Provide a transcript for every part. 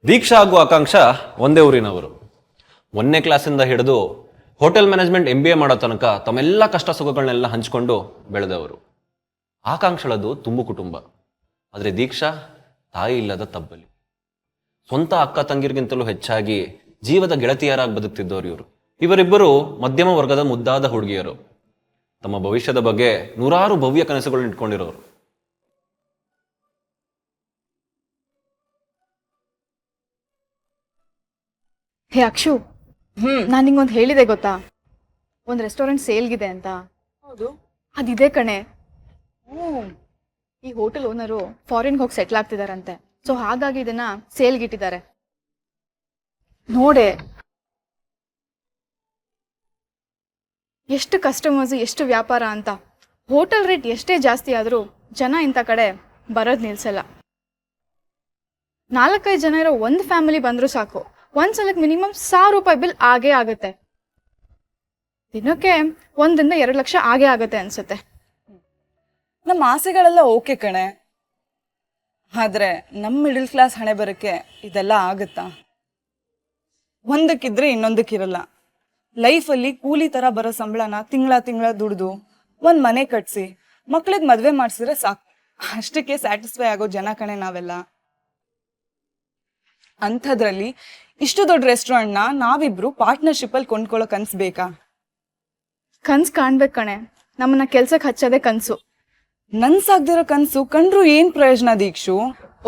ದೀಕ್ಷಾ ಹಾಗೂ ಆಕಾಂಕ್ಷ ಒಂದೇ ಊರಿನವರು. 1ನೇ ಕ್ಲಾಸಿಂದ ಹಿಡಿದು ಹೋಟೆಲ್ ಮ್ಯಾನೇಜ್ಮೆಂಟ್ MBA ಮಾಡೋ ತನಕ ತಮ್ಮೆಲ್ಲ ಕಷ್ಟ ಸುಖಗಳನ್ನೆಲ್ಲ ಹಂಚಿಕೊಂಡು ಬೆಳೆದವರು. ಆಕಾಂಕ್ಷಳದು ತುಂಬು ಕುಟುಂಬ. ಆದರೆ ದೀಕ್ಷಾ ತಾಯಿ ಇಲ್ಲದ ತಬ್ಬಲಿ. ಸ್ವಂತ ಅಕ್ಕ ತಂಗಿರಿಗಿಂತಲೂ ಹೆಚ್ಚಾಗಿ ಜೀವದ ಗೆಳತಿಯರಾಗಿ ಬದುಕ್ತಿದ್ದವರು ಇವರು. ಇವರಿಬ್ಬರು ಮಧ್ಯಮ ವರ್ಗದ ಮುದ್ದಾದ ಹುಡುಗಿಯರು. ತಮ್ಮ ಭವಿಷ್ಯದ ಬಗ್ಗೆ ನೂರಾರು ಭವ್ಯ ಕನಸುಗಳನ್ನ ಇಟ್ಕೊಂಡಿರೋರು. ಹೇ ಅಕ್ಷು, ನಾನು ನಿಂಗೊಂದು ಹೇಳಿದೆ ಗೊತ್ತಾ? ಒಂದು ರೆಸ್ಟೋರೆಂಟ್ ಸೇಲ್ಗಿದೆ ಅಂತ. ಹೌದು, ಅದಿದೆ ಕಣೆ. ಈ ಹೋಟೆಲ್ ಓನರು ಫಾರಿನ್ಗೆ ಹೋಗಿ ಸೆಟ್ಲ್ ಆಗ್ತಿದಾರಂತೆ. ಸೊ ಹಾಗಾಗಿ ಇದನ್ನ ಸೇಲ್ಗಿಟ್ಟಿದ್ದಾರೆ. ನೋಡೆ, ಎಷ್ಟು ಕಸ್ಟಮರ್ಸ್, ಎಷ್ಟು ವ್ಯಾಪಾರ ಅಂತ. ಹೋಟೆಲ್ ರೇಟ್ ಎಷ್ಟೇ ಜಾಸ್ತಿ ಆದರೂ ಜನ ಇಂಥ ಕಡೆ ಬರೋದು ನಿಲ್ಸಲ್ಲ. 4-5 ಜನ ಇರೋ ಒಂದು ಫ್ಯಾಮಿಲಿ ಬಂದರೂ ಸಾಕು, ಒಂದ್ಸಲಕ್ಕೆ ಮಿನಿಮಮ್ 1000 ರೂಪಾಯಿ ಬಿಲ್ ಆಗೇ ಆಗುತ್ತೆ. ದಿನಕ್ಕೆ 1 ರಿಂದ 2 ಲಕ್ಷ ಆಗೇ ಆಗುತ್ತೆ ಅನ್ಸುತ್ತೆ. ನಮ್ಮ ಆಸೆಗಳೆಲ್ಲ ಓಕೆ ಕಣೆ, ಆದ್ರೆ ನಮ್ಮ ಮಿಡಲ್ ಕ್ಲಾಸ್ ಹಣೆ ಬರಕ್ಕೆ ಇದೆಲ್ಲ ಆಗುತ್ತಾ? ಒಂದಕ್ಕಿದ್ರೆ ಇನ್ನೊಂದಕ್ಕಿರಲ್ಲ. ಲೈಫಲ್ಲಿ ಕೂಲಿ ತರ ಬರೋ ಸಂಬಳನ ತಿಂಗಳ ದುಡ್ದು ಒಂದ್ ಮನೆ ಕಟ್ಸಿ ಮಕ್ಳಿಗೆ ಮದ್ವೆ ಮಾಡ್ಸಿದ್ರೆ ಸಾಕು. ಅಷ್ಟಕ್ಕೆ ಸ್ಯಾಟಿಸ್ಫೈ ಆಗೋ ಜನ ಕಣೆ ನಾವೆಲ್ಲ. ಅಂಥದ್ರಲ್ಲಿ ಇಷ್ಟು ದೊಡ್ಡ ರೆಸ್ಟೋರೆಂಟ್ನ ನಾವಿಬ್ರು ಪಾರ್ಟ್ನರ್ಶಿಪ್ ಅಲ್ಲಿ ಕೊಂಡ್ಕೊಳ್ಳೋ ಕನ್ಸ್ ಬೇಕಾ? ಕನ್ಸು ಕಾಣ್ಬೇಕು ಕಣೆ, ನಮ್ಮನ್ನ ಕೆಲ್ಸಕ್ಕೆ ಹಚ್ಚೋದೇ ಕನ್ಸು. ನನ್ಸಾಗ್ದಿರೋ ಕನ್ಸು ಕಂಡ್ರು ಏನ್ ಪ್ರಯೋಜನ ದೀಕ್ಷು?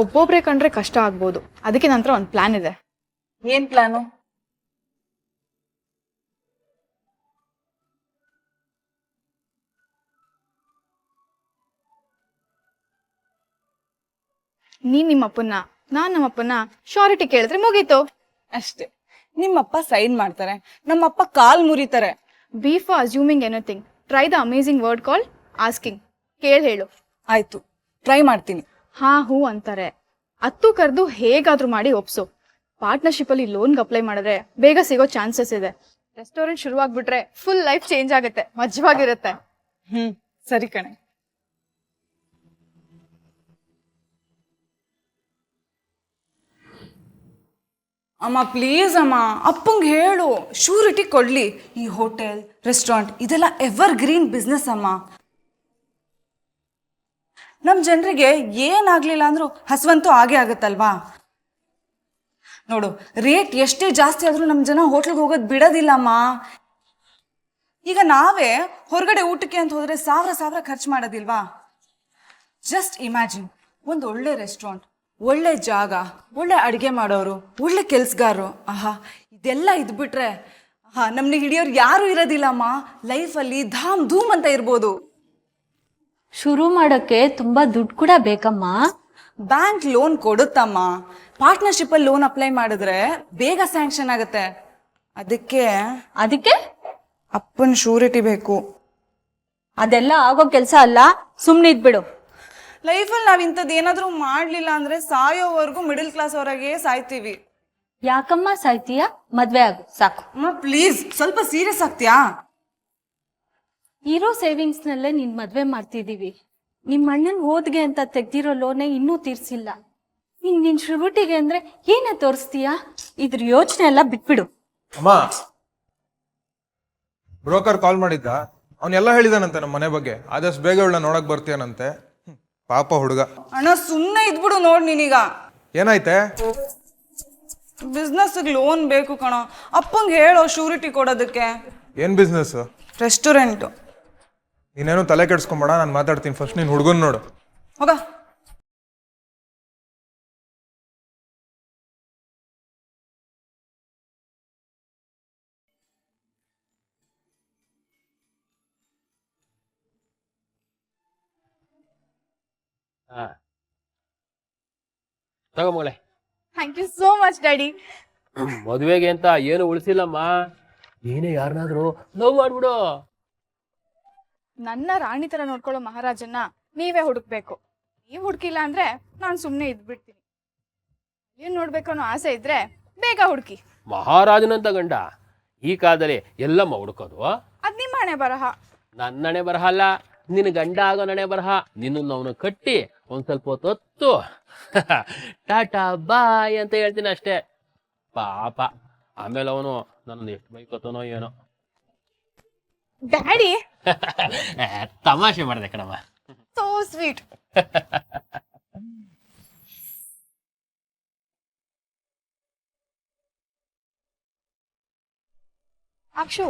ಒಬ್ಬೊಬ್ರೆ ಕಂಡ್ರೆ ಕಷ್ಟ ಆಗ್ಬೋದು. ಅದಕ್ಕೆ ನಂತರ ಒಂದು ಪ್ಲಾನ್ ಇದೆ. ಏನ್ ಪ್ಲಾನು? ನೀನ್ ನಿಮ್ಮಪ್ಪನ್ನ, ನಾನ್ ನಮ್ಮಪ್ಪನ್ನ ಶ್ಯೂರಿಟಿ ಕೇಳಿದ್ರೆ ಮುಗೀತು ಅಷ್ಟೇ. ನಿಮ್ಮಪ್ಪ ಸೈನ್ ಮಾಡ್ತಾರೆ, ನಮ್ಮಪ್ಪ ಕಾಲ್ ಮುರಿತಾರೆ. Before assuming anything, try the amazing word call asking. ಕೇಳಿ ಹೇಳು. ಆಯ್ತು, ಟ್ರೈ ಮಾಡ್ತೀನಿ. ಹಾ ಹೂ ಅಂತಾರೆ. ಹತ್ತು ಕರೆದು ಹೇಗಾದ್ರೂ ಮಾಡಿ ಒಪ್ಸು. ಪಾರ್ಟ್ನರ್ಶಿಪ್ ಅಲ್ಲಿ ಲೋನ್ಗೆ ಅಪ್ಲೈ ಮಾಡಿದ್ರೆ ಬೇಗ ಸಿಗೋ ಚಾನ್ಸಸ್ ಇದೆ. ರೆಸ್ಟೋರೆಂಟ್ ಶುರುವಾಗ್ಬಿಟ್ರೆ ಫುಲ್ ಲೈಫ್ ಚೇಂಜ್ ಆಗುತ್ತೆ, ಮಜವಾಗಿರುತ್ತೆ. ಸರಿ ಕಣೆ. ಅಮ್ಮ ಪ್ಲೀಸ್ ಅಮ್ಮ, ಅಪ್ಪಂಗೆ ಹೇಳು, ಶ್ಯೂರಿಟಿ ಕೊಡ್ಲಿ. ಈ ಹೋಟೆಲ್ ರೆಸ್ಟೋರೆಂಟ್ ಇದೆಲ್ಲ ಎವರ್ ಗ್ರೀನ್ ಬಿಸ್ನೆಸ್ ಅಮ್ಮ. ನಮ್ ಜನರಿಗೆ ಏನಾಗ್ಲಿಲ್ಲ ಅಂದ್ರೂ ಹಸುವಂತೂ ಆಗೇ ಆಗುತ್ತಲ್ವಾ? ನೋಡು, ರೇಟ್ ಎಷ್ಟೇ ಜಾಸ್ತಿ ಆದ್ರೂ ನಮ್ ಜನ ಹೋಟೆಲ್ಗೆ ಹೋಗೋದು ಬಿಡೋದಿಲ್ಲ ಅಮ್ಮ. ಈಗ ನಾವೇ ಹೊರಗಡೆ ಊಟಕ್ಕೆ ಅಂತ ಹೋದ್ರೆ ಸಾವಿರ ಖರ್ಚು ಮಾಡೋದಿಲ್ವಾ? ಜಸ್ಟ್ ಇಮ್ಯಾಜಿನ್, ಒಂದು ಒಳ್ಳೆ ರೆಸ್ಟೋರೆಂಟ್, ಒಳ್ಳೆ ಜಾಗ, ಒಳ್ಳೆ ಅಡುಗೆ ಮಾಡೋರು, ಒಳ್ಳೆ ಕೆಲ್ಸಗಾರರು. ಇದೆಲ್ಲ ಇದ್ಬಿಟ್ರೆ ನಮ್ನ ಹಿಡಿಯೋರು ಯಾರು ಇರೋದಿಲ್ಲಮ್ಮ. ಲೈಫಲ್ಲಿ ಧಾಮ್ ಧೂಮ್ ಅಂತ ಇರ್ಬೋದು. ಶುರು ಮಾಡೋಕ್ಕೆ ತುಂಬಾ ದುಡ್ಡು ಕೂಡ ಬೇಕಮ್ಮ. ಬ್ಯಾಂಕ್ ಲೋನ್ ಕೊಡುತ್ತಮ್ಮ. ಪಾರ್ಟ್ನರ್ಶಿಪ್ ಅಲ್ಲಿ ಲೋನ್ ಅಪ್ಲೈ ಮಾಡಿದ್ರೆ ಬೇಗ ಸ್ಯಾಂಕ್ಷನ್ ಆಗುತ್ತೆ. ಅದಕ್ಕೆ ಅಪ್ಪನ್ ಶ್ಯೂರಿಟಿ ಬೇಕು. ಅದೆಲ್ಲ ಆಗೋ ಕೆಲಸ ಅಲ್ಲ, ಸುಮ್ನೆ ಇದ್ಬಿಡು. ಲೈಫಲ್ಲಿ ನಾವ್ ಇಂಥದ್ದು ಏನಾದ್ರೂ ಮಾಡ್ಲಿಲ್ಲ ಅಂದ್ರೆ ಸಾಯೋವರೆಗೂ ಮಿಡಲ್ ಕ್ಲಾಸ್ ಅವರಾಗೆ ಸಾಯ್ತೀವಿ. ಯಾಕಮ್ಮ ಸಾಯ್ತೀಯ? ಮದ್ವೆ ಆಗು ಸಾಕು. ಪ್ಲೀಸ್ ಸ್ವಲ್ಪ ಸೀರಿಯಸ್ ಆಗ್ತೀಯಾ? ಇರೋ ಸೇವಿಂಗ್ಸ್ ನಲ್ಲೇ ನಿನ್ ಮದ್ವೆ ಮಾಡ್ತಿದೀವಿ. ನಿಮ್ ಅಣ್ಣನ್ ಓದ್ಗೆ ಅಂತ ತೆಗ್ದಿರೋ ಲೋನೇ ಇನ್ನೂ ತೀರ್ಸಿಲ್ಲ. ನಿನ್ ಶ್ರೀಬುಟ್ಟಿಗೆ ಅಂದ್ರೆ ಏನೇ ತೋರಿಸ್ತೀಯಾ? ಇದ್ರ ಯೋಚನೆ ಎಲ್ಲ ಬಿಟ್ಬಿಡು. ಅಮ್ಮ, ಬ್ರೋಕರ್ ಕಾಲ್ ಮಾಡಿದ್ದ. ಅವನೆಲ್ಲ ಹೇಳಿದಾನಂತೆ ನಮ್ಮ ಮನೆ ಬಗ್ಗೆ. ಆದಷ್ಟು ಬೇಗ ಇವಳನ್ನ ನೋಡಕ್ ಬರ್ತೀಯನಂತೆ. ಪಾಪ ಹುಡುಗ. ಅಣ್ಣ ಸುಮ್ಮನೆ ಇದ್ಬಿಡು. ನೋಡ್ ನೀನೀಗ ಏನಾಯ್ತೆ? ಬಿಸ್ನೆಸ್ ಲೋನ್ ಬೇಕು ಕಣ. ಅಪ್ಪಂಗೆ ಹೇಳೋ ಶ್ಯೂರಿಟಿ ಕೊಡೋದಕ್ಕೆ. ಏನ್ ಬಿಸ್ನೆಸ್? ರೆಸ್ಟೋರೆಂಟ್. ನೀನೇನು ತಲೆ ಕೆಡ್ಸ್ಕೊಂಬೇಡ, ನಾನು ಮಾತಾಡ್ತೀನಿ. ಫಸ್ಟ್ ನೀನ್ ಹುಡುಗನ್ ನೋಡು. ಹೋಗ. ತಗೋ ಮಗಳೇ. Thank you so much daddy. ಮದುವೆಗೆ ಅಂತ ಏನು ಉಳಿಸಿಲ್ಲಮ್ಮ. ನೀನೇ ಯಾರನ್ನಾದ್ರೂ ಲವ್ ಮಾಡ್ಬಿಡು. ನನ್ನ ರಾಣಿ ತರ ನೋಡ್ಕೊಳ್ಳೋ ಮಹಾರಾಜನ್ನ ನೀವೇ ಹುಡುಕ್ಬೇಕು. ನೀವ್ ಹುಡುಕಿಲ್ಲ ಅಂದ್ರೆ ನಾನ್ ಸುಮ್ನೆ ಇದ್ಬಿಡ್ತೀನಿ. ಏನ್ ನೋಡ್ಬೇಕು ಅನ್ನೋ ಆಸೆ ಇದ್ರೆ ಬೇಗ ಹುಡುಕಿ. ಮಹಾರಾಜನಂತ ಗಂಡ ಈ ಕಾಲದಲ್ಲಿ ಎಲ್ಲಮ್ಮ ಹುಡುಕೋದು? ಅದ್ ನಿಮ್ಮ ಹಣೆ ಬರಹ. ನನ್ನ ಹಣೆ ಬರಹ ಅಲ್ಲ, ನಿನ್ನ ಗಂಡ ಆಗೋ ಹಣೆ ಬರಹ. ನಿನ್ನನ್ನು ಅವನು ಕಟ್ಟಿ ಒಂದ್ ಸ್ವಲ್ಪ ಹೊತ್ತು ಟಾಟಾ ಬಾಯ್ ಅಂತ ಹೇಳ್ತೀನಿ ಅಷ್ಟೇ. ಪಾಪ ಆಮೇಲೆ ಅವನು ನನ್ನನ್ನು ಎಷ್ಟು ಬೈಕೋತಾನೋ ಏನೋ. ಡ್ಯಾಡಿ ತಮಾಷೆ ಮಾಡಿದೆ ಕಣಮ್ಮ. So sweet. ಅಕ್ಷು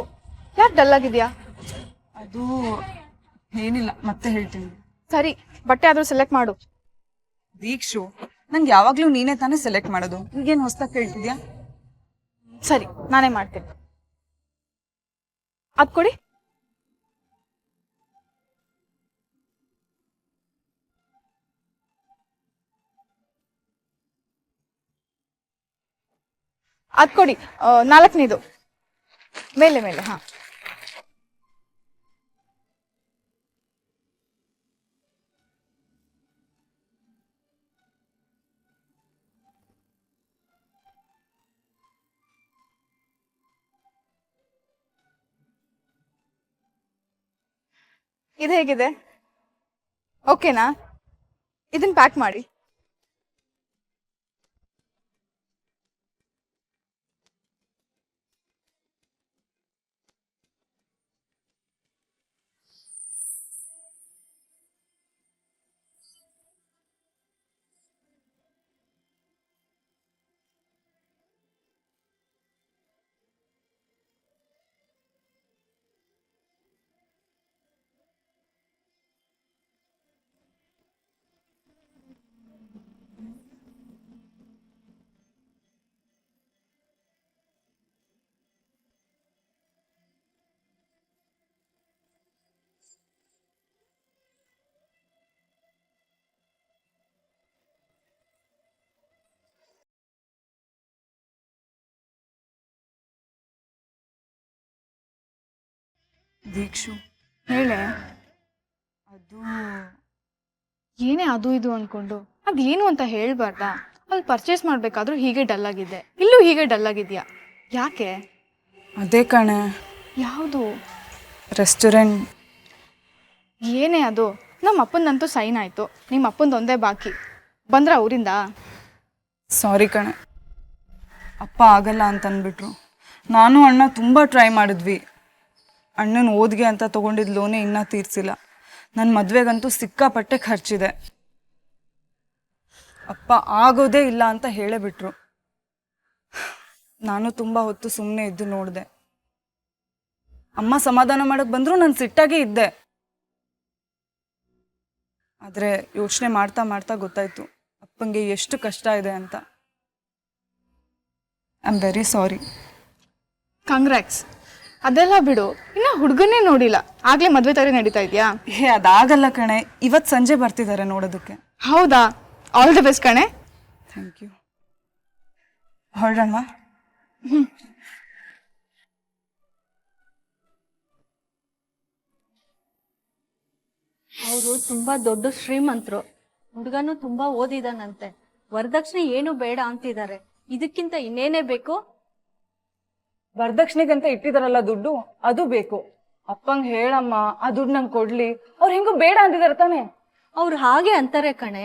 ಯಾಕೆ ಡಲ್ ಆಗಿದ್ಯಾ? ಅದು ಏನಿಲ್ಲ, ಮತ್ತೆ ಹೇಳ್ತೀನಿ. ಸರಿ, ಬಟ್ಟೆ ಆದ್ರೂ ಸೆಲೆಕ್ಟ್ ಮಾಡು. ದೀಕ್ಷು, ನಂಗೆ ಯಾವಾಗ್ಲೂ ನೀನೇ ತಾನೇ ಸೆಲೆಕ್ಟ್ ಮಾಡೋದು, ಈಗೇನು ಹೊಸ್ದಾಗಿ ಕೇಳ್ತಿದ್ಯಾ? ಸರಿ, ನಾನೇ ಮಾಡ್ತೀನಿ. ಅದ್ ಕೊಡಿ. ಅದ್ ಕೊಡಿ, 4ನೇದು ಮೇಲೆ ಮೇಲೆ. ಹಾ, ಇದು ಹೇಗಿದೆ? ಓಕೆನಾ? ಇದನ್ನ ಪ್ಯಾಕ್ ಮಾಡಿ. ದೀಕ್ಷು, ಹೇಳೆ. ಅದು ಏನೇ ಅದು ಇದು ಅನ್ಕೊಂಡು ಅದೇನು ಅಂತ ಹೇಳ್ಬಾರ್ದಾ? ಅಲ್ಲಿ ಪರ್ಚೇಸ್ ಮಾಡ್ಬೇಕಾದ್ರೂ ಹೀಗೆ ಡಲ್ ಆಗಿದ್ದೆ, ಇಲ್ಲೂ ಹೀಗೆ ಡಲ್ ಆಗಿದ್ಯಾ? ಯಾಕೆ? ಅದೇ ಕಣೆ, ಯಾವುದು? ರೆಸ್ಟೋರೆಂಟ್. ಏನೇ ಅದು? ನಮ್ಮ ಅಪ್ಪಂದಂತೂ ಸೈನ್ ಆಯಿತು, ನಿಮ್ಮ ಅಪ್ಪಂದು ಒಂದೇ ಬಾಕಿ. ಬಂದ್ರ ಊರಿಂದ? ಸಾರಿ ಕಣೆ, ಅಪ್ಪ ಆಗಲ್ಲ ಅಂತ ಅಂದ್ಬಿಟ್ರು. ನಾನು ಅಣ್ಣ ತುಂಬ ಟ್ರೈ ಮಾಡಿದ್ವಿ. ಅಣ್ಣನ ಓದಿಗೆ ಅಂತ ತೊಗೊಂಡಿದ್ದ ಲೋನೇ ಇನ್ನೂ ತೀರಿಸಿಲ್ಲ. ನನ್ನ ಮದುವೆಗಂತೂ ಸಿಕ್ಕಾಪಟ್ಟೆ ಖರ್ಚಿದೆ. ಅಪ್ಪ ಆಗೋದೇ ಇಲ್ಲ ಅಂತ ಹೇಳೇ ಬಿಟ್ರು. ನಾನು ತುಂಬ ಹೊತ್ತು ಸುಮ್ಮನೆ ಇದ್ದು ನೋಡಿದೆ. ಅಮ್ಮ ಸಮಾಧಾನ ಮಾಡೋಕ್ಕೆ ಬಂದರೂ ನಾನು ಸಿಟ್ಟಾಗೇ ಇದ್ದೆ. ಆದರೆ ಯೋಚನೆ ಮಾಡ್ತಾ ಮಾಡ್ತಾ ಗೊತ್ತಾಯ್ತು ಅಪ್ಪಂಗೆ ಎಷ್ಟು ಕಷ್ಟ ಇದೆ ಅಂತ. I am very sorry. Congrats. ಅದೆಲ್ಲ ಬಿಡು, ಇನ್ನ ಹುಡುಗನ್ನೇ ನೋಡಿಲ್ಲ, ಆಗ್ಲೇ ಮದ್ವೆ ತರ ನಡೀತಾ ಇದೆಯಾ? ಅದಾಗಲ್ಲ ಕಣೆ, ಇವತ್ತು ಸಂಜೆ ಬರ್ತಿದ್ದಾರೆ ನೋಡೋದಕ್ಕೆ. ಹೌದಾ? ಆಲ್ ದಿ ಬೆಸ್ಟ್ ಕಣೆ. Thank you. ಹೊರಡೋಣ. ಅವರು ತುಂಬಾ ದೊಡ್ಡ ಶ್ರೀಮಂತರು, ಹುಡುಗನು ತುಂಬಾ ಓದಿದಾನಂತೆ. ವರದಕ್ಷಿಣೆ ಏನು ಬೇಡ ಅಂತಿದ್ದಾರೆ. ಇದಕ್ಕಿಂತ ಇನ್ನೇನೇ ಬೇಕು? ವರದಕ್ಷಿಣೆಗಂತ ಇಟ್ಟಿದಾರಲ್ಲ ದುಡ್ಡು, ಅದು ಬೇಕು. ಅಪ್ಪಂಗೆ ಹೇಳಮ್ಮ, ಆ ದುಡ್ಡು ನಂಗೆ ಕೊಡ್ಲಿ. ಅವ್ರು ಹೆಂಗೂ ಬೇಡ ಅಂತಿದಾರೆ ತಾನೆ. ಅವ್ರು ಹಾಗೆ ಅಂತಾರೆ ಕಣೆ.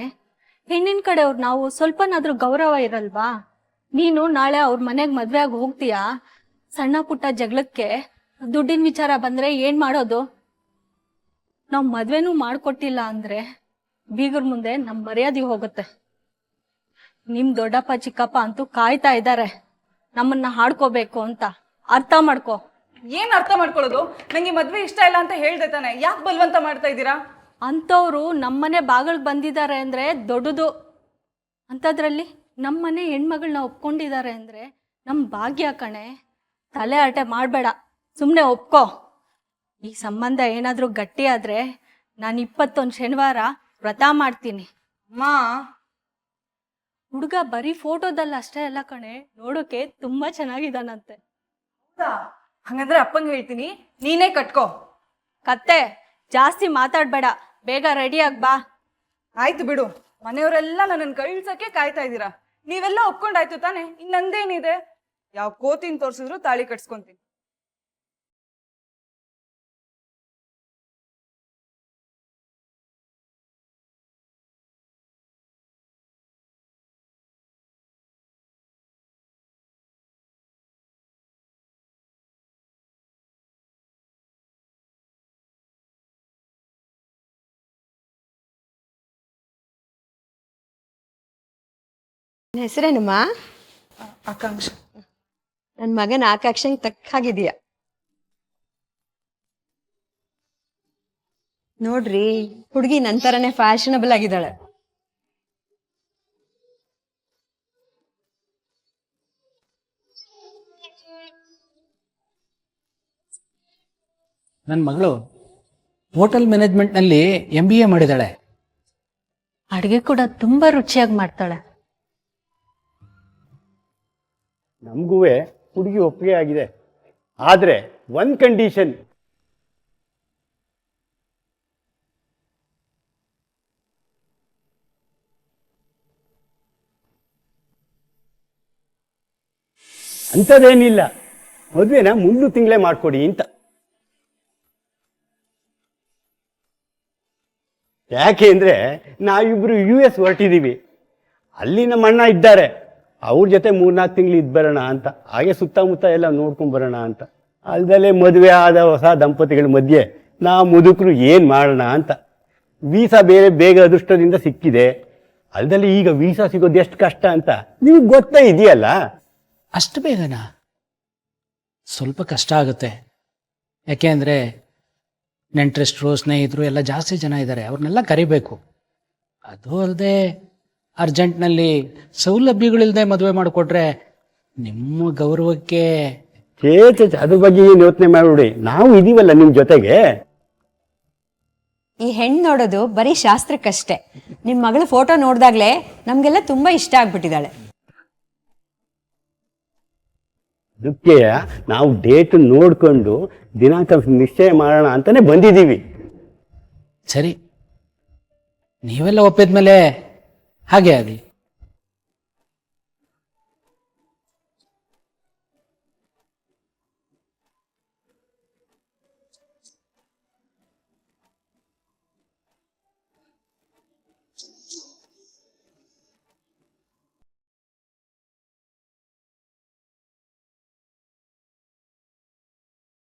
ಹೆಣ್ಣಿನ ಕಡೆಯವ್ರು ನಾವು ಸ್ವಲ್ಪನಾದ್ರೂ ಗೌರವ ಇರಲ್ವಾ? ನೀನು ನಾಳೆ ಅವ್ರ ಮನೆಗೆ ಮದ್ವೆ ಆಗಿ ಹೋಗ್ತೀಯಾ? ಸಣ್ಣ ಪುಟ್ಟ ಜಗಳಕ್ಕೆ ದುಡ್ಡಿನ ವಿಚಾರ ಬಂದ್ರೆ ಏನ್ ಮಾಡೋದು? ನಾವು ಮದ್ವೆನೂ ಮಾಡ್ಕೊಟ್ಟಿಲ್ಲ ಅಂದ್ರೆ ಬೀಗರ ಮುಂದೆ ನಮ್ ಮರ್ಯಾದೆ ಹೋಗುತ್ತೆ. ನಿಮ್ ದೊಡ್ಡಪ್ಪ ಚಿಕ್ಕಪ್ಪ ಅಂತೂ ಕಾಯ್ತಾ ಇದ್ದಾರೆ ನಮ್ಮನ್ನ ಹಾಡ್ಕೋಬೇಕು ಅಂತ. ಅರ್ಥ ಮಾಡ್ಕೋ. ಏನ್ ಅರ್ಥ ಮಾಡ್ಕೊಳ್ಳೋದು? ನಂಗೆ ಮದ್ವೆ ಇಷ್ಟ ಇಲ್ಲ ಅಂತ ಹೇಳ್ದೆ ತಾನೆ, ಯಾಕೆ ಬಲ್ವಂತ ಮಾಡ್ತಾ ಇದ್ದೀರಾ? ಅಂಥವ್ರು ನಮ್ಮನೆ ಬಾಗಿಲಿಗೆ ಬಂದಿದ್ದಾರೆ ಅಂದ್ರೆ ದೊಡ್ಡದು. ಅಂಥದ್ರಲ್ಲಿ ನಮ್ಮನೆ ಹೆಣ್ಮಗಳನ್ನ ಒಪ್ಕೊಂಡಿದ್ದಾರೆ ಅಂದ್ರೆ ನಮ್ ಭಾಗ್ಯ ಕಣೆ. ತಲೆ ಹರಟೆ ಮಾಡಬೇಡ, ಸುಮ್ಮನೆ ಒಪ್ಕೋ. ಈ ಸಂಬಂಧ ಏನಾದರೂ ಗಟ್ಟಿ ಆದ್ರೆ ನಾನು 21 ಶನಿವಾರ ವ್ರತ ಮಾಡ್ತೀನಿ. ಅಮ್ಮ, ಹುಡುಗ ಬರೀ ಫೋಟೋದಲ್ಲಿ ಅಷ್ಟೇ ಅಲ್ಲ ಕಣೆ, ನೋಡೋಕೆ ತುಂಬಾ ಚೆನ್ನಾಗಿದ್ದಾನಂತೆ. ಹಂಗಂದ್ರೆ ಅಪ್ಪಂಗೆ ಹೇಳ್ತೀನಿ, ನೀನೇ ಕಟ್ಕೋ. ಕತ್ತೆ ಜಾಸ್ತಿ ಮಾತಾಡ್ಬೇಡ, ಬೇಗ ರೆಡಿಯಾಗಿ ಬಾ. ಆಯ್ತು ಬಿಡು, ಮನೆಯವರೆಲ್ಲ ನನ್ನನ್ನು ಕಳ್ಸಕ್ಕೆ ಕಾಯ್ತಾ ಇದ್ದೀರಾ. ನೀವೆಲ್ಲ ಒಪ್ಕೊಂಡಾಯ್ತು ತಾನೆ, ಇನ್ನಂದೇನಿದೆ? ಯಾವ ಕೋತಿನ ತೋರ್ಸಿದ್ರು ತಾಳಿ ಕಟ್ಸ್ಕೊಂತೀನಿ. ನಿನ್ ಹೆಸರೇನಮ್ಮ? ಆಕಾಂಕ್ಷ. ನನ್ನ ಮಗನ ಆಕಾಂಕ್ಷೆಗೆ ತಕ್ಕ ಹಾಗಿದೀಯ ನೋಡ್ರಿ. ಹುಡುಗಿ ನಂತರನೇ ಫ್ಯಾಷನಬಲ್ ಆಗಿದ್ದಾಳೆ. ನನ್ನ ಮಗಳು ಹೋಟೆಲ್ ಮ್ಯಾನೇಜ್ಮೆಂಟ್ನಲ್ಲಿ MBA ಮಾಡಿದ್ದಾಳೆ. ಅಡುಗೆ ಕೂಡ ತುಂಬಾ ರುಚಿಯಾಗಿ ಮಾಡ್ತಾಳೆ. ನಮಗೂ ಹುಡುಗಿ ಒಪ್ಪಿಗೆ ಆಗಿದೆ. ಆದರೆ ಒಂದು ಕಂಡೀಷನ್. ಅಂಥದ್ದೇನಿಲ್ಲ, ಮದುವೆನ ಮುಂದಿನ ತಿಂಗಳೇ ಮಾಡಿಕೊಡಿ ಅಂತ. ಯಾಕೆ ಅಂದರೆ ನಾವಿಬ್ಬರು US ಹೊರಟಿದ್ದೀವಿ. ಅಲ್ಲಿ ನಮ್ಮ ಅಣ್ಣ ಇದ್ದಾರೆ. ಅವ್ರ ಜೊತೆ 3-4 ತಿಂಗಳು ಇದ್ದು ಬರೋಣ ಅಂತ, ಹಾಗೆ ಸುತ್ತಮುತ್ತ ಎಲ್ಲ ನೋಡ್ಕೊಂಡು ಬರೋಣ ಅಂತ. ಅಲ್ದಲ್ಲೇ ಮದುವೆ ಆದ ಹೊಸ ದಂಪತಿಗಳ ಮಧ್ಯೆ ನಾವು ಮುದುಕರು ಏನು ಮಾಡೋಣ ಅಂತ. ವೀಸಾ ಬೇಗ ಅದೃಷ್ಟದಿಂದ ಸಿಕ್ಕಿದೆ. ಅಲ್ದಲ್ಲಿ ಈಗ ವೀಸಾ ಸಿಗೋದು ಎಷ್ಟು ಕಷ್ಟ ಅಂತ ನಿಮ್ಗೆ ಗೊತ್ತೇ ಇದೆಯಲ್ಲ. ಅಷ್ಟು ಬೇಗನಾ? ಸ್ವಲ್ಪ ಕಷ್ಟ ಆಗುತ್ತೆ. ಯಾಕೆಂದರೆ ನೆಂಟರಿಷ್ಟರು, ಸ್ನೇಹಿತರು ಎಲ್ಲ ಜಾಸ್ತಿ ಜನ ಇದ್ದಾರೆ, ಅವ್ರನ್ನೆಲ್ಲ ಕರಿಬೇಕು. ಅದು ಅಲ್ಲದೆ ಅರ್ಜೆಂಟ್ನಲ್ಲಿ ಸೌಲಭ್ಯಗಳಿಲ್ಲದೆ ಮದುವೆ ಮಾಡಿಕೊಟ್ರೆ ನಿಮ್ಮ ಗೌರವಕ್ಕೆ. ಅದ್ರ ಬಗ್ಗೆ ಏನು ಯೋಚನೆ ಮಾಡ್ಬಿಡಿ, ನಾವು ಇದೀವಲ್ಲ ನಿಮ್ಮ ಜೊತೆಗೆ. ಈ ಹೆಣ್ಣು ನೋಡೋದು ಬರೀ ಶಾಸ್ತ್ರಕ್ಕಷ್ಟೇ. ನಿಮ್ಮ ಮಗಳ ಫೋಟೋ ನೋಡಿದಾಗಲೇ ನಮಗೆಲ್ಲ ತುಂಬಾ ಇಷ್ಟ ಆಗ್ಬಿಟ್ಟಿದ್ದಾಳೆ. ಅದಕ್ಕೆ ನಾವು ಡೇಟ್ ನೋಡಿಕೊಂಡು ದಿನಾಂಕ ನಿಶ್ಚಯ ಮಾಡೋಣ ಅಂತಾನೆ ಬಂದಿದ್ದೀವಿ. ಸರಿ, ನೀವೆಲ್ಲ ಒಪ್ಪಿದ ಮೇಲೆ ಹಾಗೆ ಆಗಲಿ.